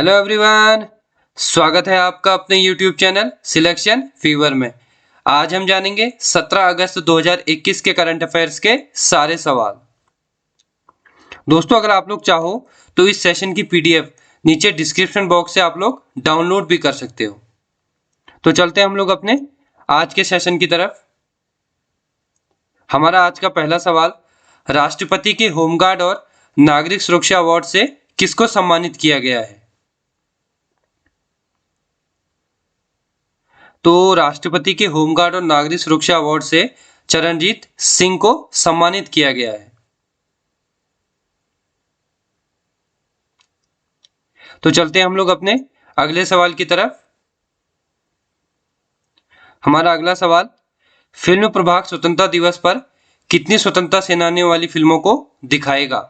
Hello everyone, स्वागत है आपका अपने YouTube चैनल सिलेक्शन फीवर में। आज हम जानेंगे 17 अगस्त 2021 के करंट अफेयर्स के सारे सवाल। दोस्तों, अगर आप लोग चाहो तो इस सेशन की पीडीएफ नीचे डिस्क्रिप्शन बॉक्स से आप लोग डाउनलोड भी कर सकते हो। तो चलते हैं हम लोग अपने आज के सेशन की तरफ। हमारा आज का पहला सवाल, राष्ट्रपति के होमगार्ड और नागरिक सुरक्षा अवार्ड से किसको सम्मानित किया गया है? तो राष्ट्रपति के होमगार्ड और नागरिक सुरक्षा अवार्ड से चरणजीत सिंह को सम्मानित किया गया है। तो चलते हैं हम लोग अपने अगले सवाल की तरफ। हमारा अगला सवाल, फिल्म प्रभाग स्वतंत्रता दिवस पर कितनी स्वतंत्रता सेनानियों वाली फिल्मों को दिखाएगा?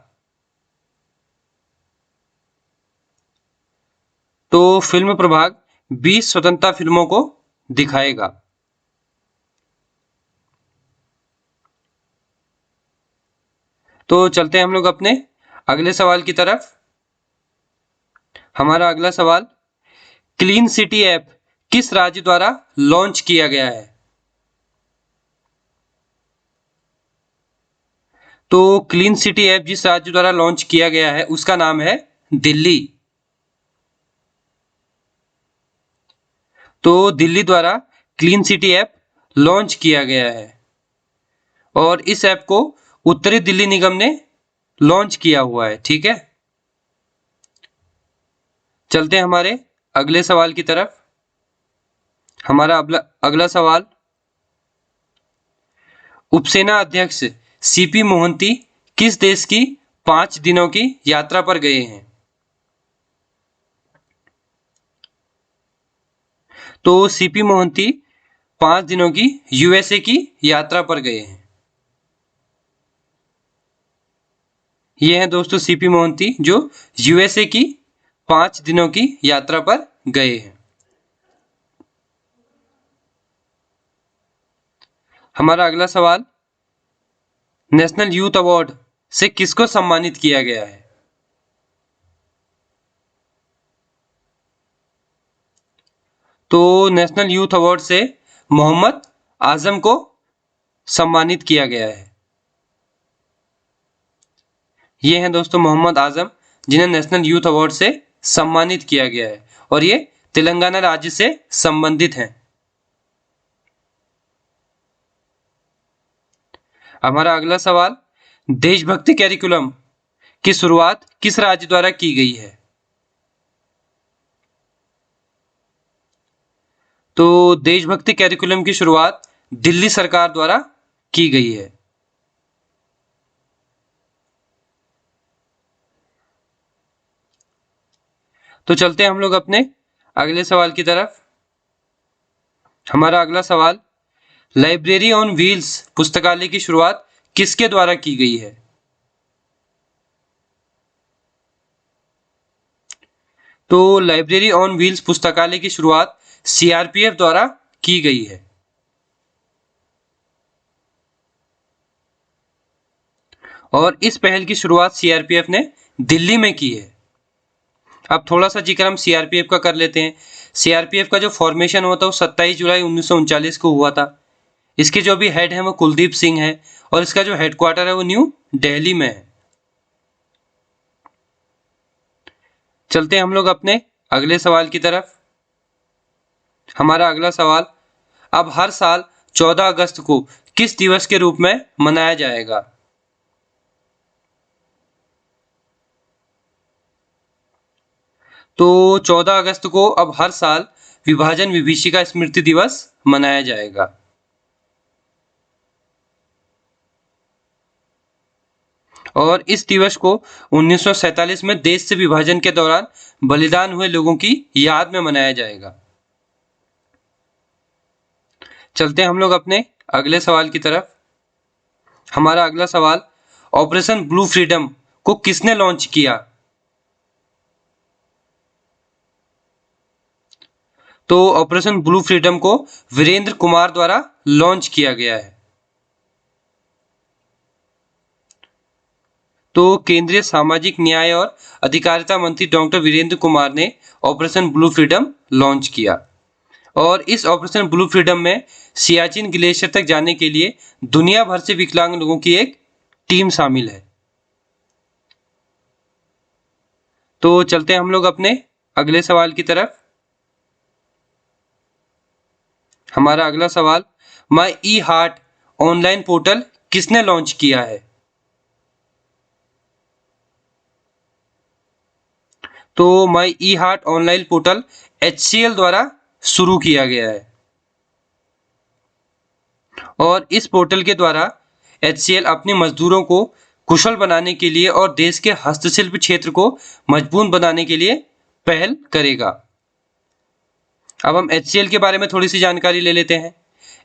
तो फिल्म प्रभाग 20 स्वतंत्रता फिल्मों को दिखाएगा। तो चलते हैं हम लोग अपने अगले सवाल की तरफ। हमारा अगला सवाल, क्लीन सिटी ऐप किस राज्य द्वारा लॉन्च किया गया है? तो क्लीन सिटी ऐप जिस राज्य द्वारा लॉन्च किया गया है उसका नाम है दिल्ली। तो दिल्ली द्वारा क्लीन सिटी ऐप लॉन्च किया गया है और इस ऐप को उत्तरी दिल्ली निगम ने लॉन्च किया हुआ है। ठीक है, चलते हैं हमारे अगले सवाल की तरफ। हमारा अगला सवाल, उपसेना अध्यक्ष सीपी मोहंती किस देश की 5 दिनों की यात्रा पर गए हैं? तो सीपी मोहंती 5 दिनों की यूएसए की यात्रा पर गए हैं। ये हैं दोस्तों सीपी मोहंती जो यूएसए की 5 दिनों की यात्रा पर गए हैं। हमारा अगला सवाल, नेशनल यूथ अवार्ड से किसको सम्मानित किया गया है? तो नेशनल यूथ अवार्ड से मोहम्मद आजम को सम्मानित किया गया है। ये हैं दोस्तों मोहम्मद आजम जिन्हें नेशनल यूथ अवार्ड से सम्मानित किया गया है और ये तेलंगाना राज्य से संबंधित हैं। हमारा अगला सवाल, देशभक्ति कैरिकुलम की शुरुआत किस राज्य द्वारा की गई है? तो देशभक्ति कैरिकुलम की शुरुआत दिल्ली सरकार द्वारा की गई है। तो चलते हैं हम लोग अपने अगले सवाल की तरफ। हमारा अगला सवाल, लाइब्रेरी ऑन व्हील्स पुस्तकालय की शुरुआत किसके द्वारा की गई है? तो लाइब्रेरी ऑन व्हील्स पुस्तकालय की शुरुआत सीआरपीएफ द्वारा की गई है। और इस पहल की शुरुआत सीआरपीएफ ने दिल्ली में की है। अब थोड़ा सा जिक्र हम सीआरपीएफ का कर लेते हैं। सीआरपीएफ का जो फॉर्मेशन हुआ था वो 27 जुलाई 1939 को हुआ था। इसके जो भी हेड हैं वो कुलदीप सिंह है और इसका जो हेडक्वार्टर है वो न्यू दिल्ली में है। चलते हैं हम लोग अपने अगले सवाल की तरफ। हमारा अगला सवाल, अब हर साल 14 अगस्त को किस दिवस के रूप में मनाया जाएगा? तो 14 अगस्त को अब हर साल विभाजन विभीषिका स्मृति दिवस मनाया जाएगा। और इस दिवस को 1947 में देश से विभाजन के दौरान बलिदान हुए लोगों की याद में मनाया जाएगा। चलते हैं हम लोग अपने अगले सवाल की तरफ। हमारा अगला सवाल, ऑपरेशन ब्लू फ्रीडम को किसने लॉन्च किया? तो ऑपरेशन ब्लू फ्रीडम को वीरेंद्र कुमार द्वारा लॉन्च किया गया है। तो केंद्रीय सामाजिक न्याय और अधिकारिता मंत्री डॉक्टर वीरेंद्र कुमार ने ऑपरेशन ब्लू फ्रीडम लॉन्च किया और इस ऑपरेशन ब्लू फ्रीडम में सियाचिन ग्लेशियर तक जाने के लिए दुनिया भर से विकलांग लोगों की एक टीम शामिल है। तो चलते हैं हम लोग अपने अगले सवाल की तरफ। हमारा अगला सवाल, माई ई हार्ट ऑनलाइन पोर्टल किसने लॉन्च किया है? तो माई ई हार्ट ऑनलाइन पोर्टल HCL द्वारा शुरू किया गया है और इस पोर्टल के द्वारा HCL अपने मजदूरों को कुशल बनाने के लिए और देश के हस्तशिल्प क्षेत्र को मजबूत बनाने के लिए पहल करेगा। अब हम HCL के बारे में थोड़ी सी जानकारी ले लेते हैं।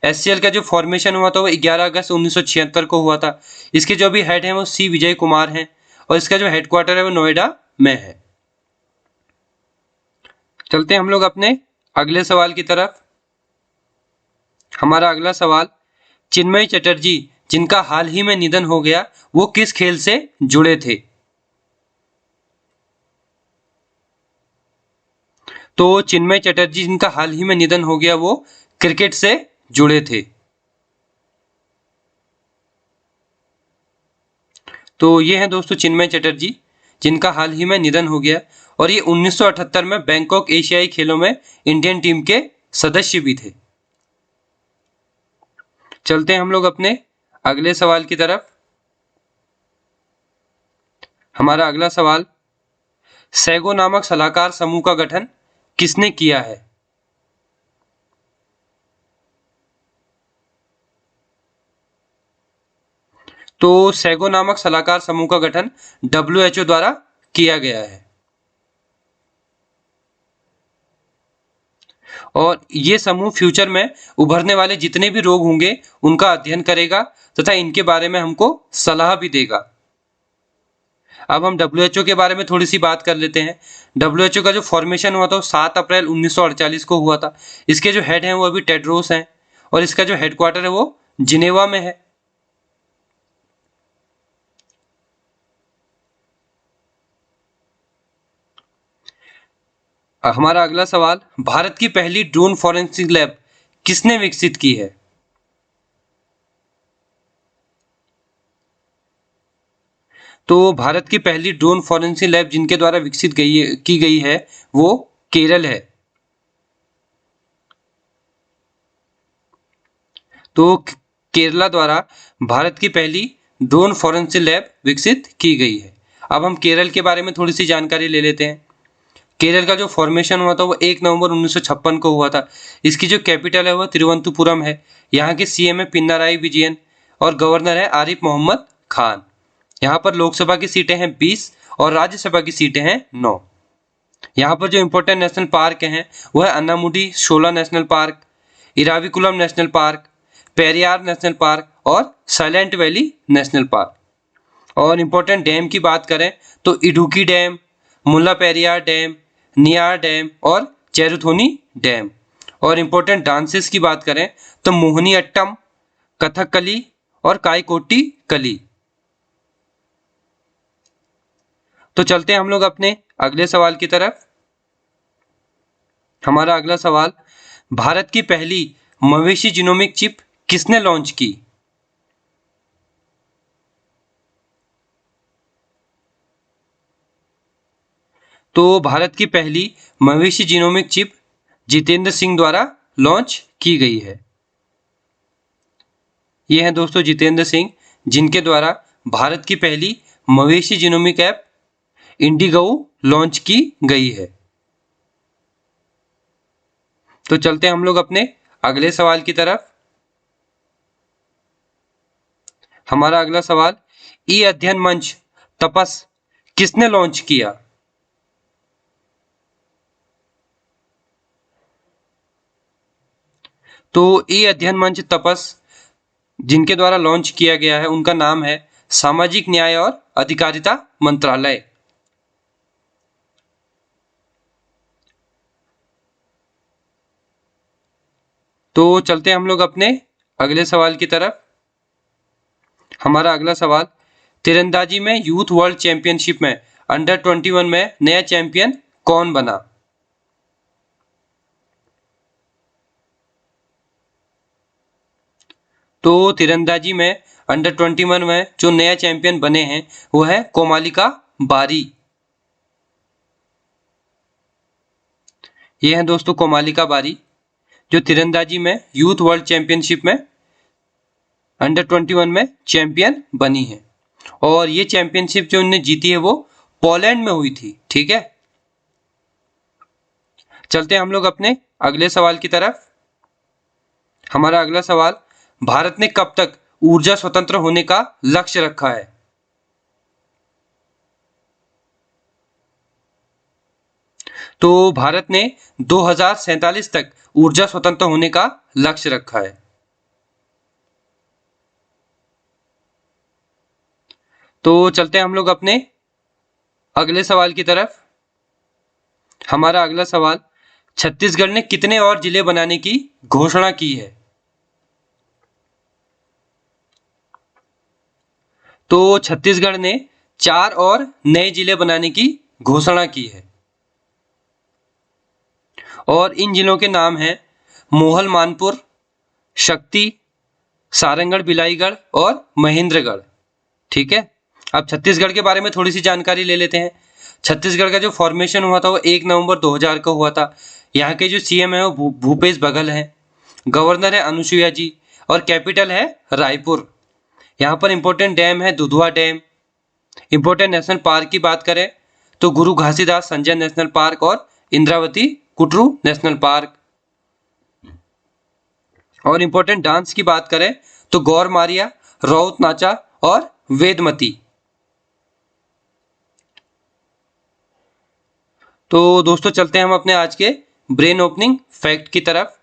HCL का जो फॉर्मेशन हुआ था वो 11 अगस्त 1976 को हुआ था। इसके जो भी हेड हैं वो C विजय कुमार हैं और इसका जो हेडक्वार्टर है वो नोएडा में है। चलते हैं हम लोग अपने अगले सवाल की तरफ। हमारा अगला सवाल, चिन्मय चटर्जी जिनका हाल ही में निधन हो गया वो किस खेल से जुड़े थे? तो चिन्मय चटर्जी जिनका हाल ही में निधन हो गया वो क्रिकेट से जुड़े थे। तो ये हैं दोस्तों चिन्मय चटर्जी जिनका हाल ही में निधन हो गया और ये 1978 में बैंकॉक एशियाई खेलों में इंडियन टीम के सदस्य भी थे। चलते हैं हम लोग अपने अगले सवाल की तरफ। हमारा अगला सवाल, सैगो नामक सलाहकार समूह का गठन किसने किया है? तो सैगो नामक सलाहकार समूह का गठन WHO द्वारा किया गया है और ये समूह फ्यूचर में उभरने वाले जितने भी रोग होंगे उनका अध्ययन करेगा तथा इनके बारे में हमको सलाह भी देगा। अब हम WHO के बारे में थोड़ी सी बात कर लेते हैं। WHO का जो फॉर्मेशन हुआ था वो 7 अप्रैल 1948 को हुआ था। इसके जो हेड हैं वो अभी टेड्रोस हैं और इसका जो हेडक्वार्टर है वो जिनेवा में है। हमारा अगला सवाल, भारत की पहली ड्रोन फॉरेंसिक लैब किसने विकसित की है? तो भारत की पहली ड्रोन फॉरेंसिक लैब जिनके द्वारा विकसित की गई है वो केरल है। तो केरला द्वारा भारत की पहली ड्रोन फॉरेंसिक लैब विकसित की गई है। अब हम केरल के बारे में थोड़ी सी जानकारी ले लेते हैं। केरल का जो फॉर्मेशन हुआ था वो 1 नवंबर 1956 को हुआ था। इसकी जो कैपिटल है वो तिरुवनंतपुरम है। यहाँ के CM है पिनाराई विजयन और गवर्नर है आरिफ मोहम्मद खान। यहाँ पर लोकसभा की सीटें हैं 20 और राज्यसभा की सीटें हैं 9। यहाँ पर जो इम्पोर्टेंट नेशनल पार्क हैं वो है Annamudi Shola national park, Eravikulam national park, Periyar national park और साइलेंट वैली नेशनल पार्क। और इम्पोर्टेंट डैम की बात करें तो Idukki dam, Mulla Periyar dam, Neyyar dam और चेरुथोनी डैम। और इम्पोर्टेंट डांसेस की बात करें तो मोहिनी अट्टम, कथकली और काईकोटी कली। तो चलते हैं हम लोग अपने अगले सवाल की तरफ। हमारा अगला सवाल, भारत की पहली मवेशी जीनोमिक चिप किसने लॉन्च की? तो भारत की पहली मवेशी जीनोमिक चिप जितेंद्र सिंह द्वारा लॉन्च की गई है। ये हैं दोस्तों जितेंद्र सिंह जिनके द्वारा भारत की पहली मवेशी जीनोमिक ऐप इंडिगो लॉन्च की गई है। तो चलते हैं हम लोग अपने अगले सवाल की तरफ। हमारा अगला सवाल, ई अध्ययन मंच तपस किसने लॉन्च किया? तो ई अध्ययन मंच तपस जिनके द्वारा लॉन्च किया गया है उनका नाम है सामाजिक न्याय और अधिकारिता मंत्रालय। तो चलते हैं हम लोग अपने अगले सवाल की तरफ। हमारा अगला सवाल, तीरंदाजी में यूथ वर्ल्ड चैंपियनशिप में अंडर 21 में नया चैंपियन कौन बना? तो तीरंदाजी में अंडर 21 में जो नया चैंपियन बने हैं वो है कोमालिका बारी। ये है दोस्तों कोमालिका बारी, जो तीरंदाजी में यूथ वर्ल्ड चैंपियनशिप में अंडर 21 में चैंपियन बनी है। और ये चैंपियनशिप जो उन्होंने जीती है वो पोलैंड में हुई थी। ठीक है, चलते हैं हम लोग अपने अगले सवाल की तरफ। हमारा अगला सवाल, भारत ने कब तक ऊर्जा स्वतंत्र होने का लक्ष्य रखा है? तो भारत ने 2047 तक ऊर्जा स्वतंत्र होने का लक्ष्य रखा है। तो चलते हैं हम लोग अपने अगले सवाल की तरफ। हमारा अगला सवाल, छत्तीसगढ़ ने कितने और जिले बनाने की घोषणा की है? तो छत्तीसगढ़ ने 4 और नए जिले बनाने की घोषणा की है और इन जिलों के नाम हैं मोहल मानपुर, शक्ति, सारंगढ़ बिलाईगढ़ और महेंद्रगढ़। ठीक है, अब छत्तीसगढ़ के बारे में थोड़ी सी जानकारी ले लेते हैं। छत्तीसगढ़ का जो फॉर्मेशन हुआ था वो 1 नवंबर 2000 को हुआ था। यहाँ के जो सीएम है वो भूपेश बघेल हैं, गवर्नर है अनुसुईया जी और कैपिटल है रायपुर। यहाँ पर इंपॉर्टेंट डैम है Dudhwa dam. Important national park की बात करें तो गुरु घासीदास संजय नेशनल पार्क और इंद्रावती कुटरू नेशनल पार्क। और इंपॉर्टेंट डांस की बात करें तो गौर मारिया, राउत नाचा और वेदमती। तो दोस्तों चलते हैं हम अपने आज के ब्रेन ओपनिंग फैक्ट की तरफ।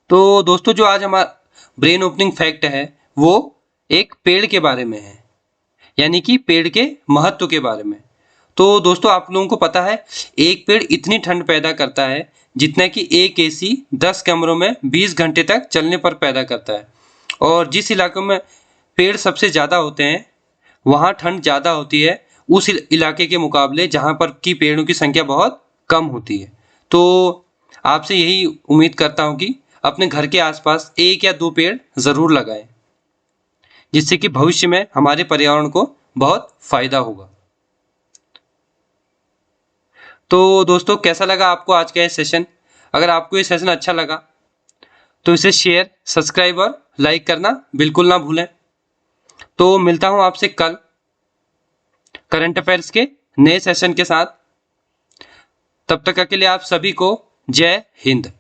तो दोस्तों जो आज हमारा ब्रेन ओपनिंग फैक्ट है वो एक पेड़ के बारे में है, यानी कि पेड़ के महत्व के बारे में। तो दोस्तों आप लोगों को पता है एक पेड़ इतनी ठंड पैदा करता है जितना कि एक एसी 10 कमरों में 20 घंटे तक चलने पर पैदा करता है। और जिस इलाकों में पेड़ सबसे ज़्यादा होते हैं वहाँ ठंड ज़्यादा होती है उस इलाके के मुकाबले जहाँ पर की पेड़ों की संख्या बहुत कम होती है। तो आपसे यही उम्मीद करता हूँ कि अपने घर के आसपास 1 या 2 पेड़ ज़रूर लगाएं, जिससे कि भविष्य में हमारे पर्यावरण को बहुत फायदा होगा। तो दोस्तों कैसा लगा आपको आज का ये सेशन? अगर आपको ये सेशन अच्छा लगा तो इसे शेयर, सब्सक्राइब और लाइक करना बिल्कुल ना भूलें। तो मिलता हूँ आपसे कल करंट अफेयर्स के नए सेशन के साथ। तब तक के लिए आप सभी को जय हिंद।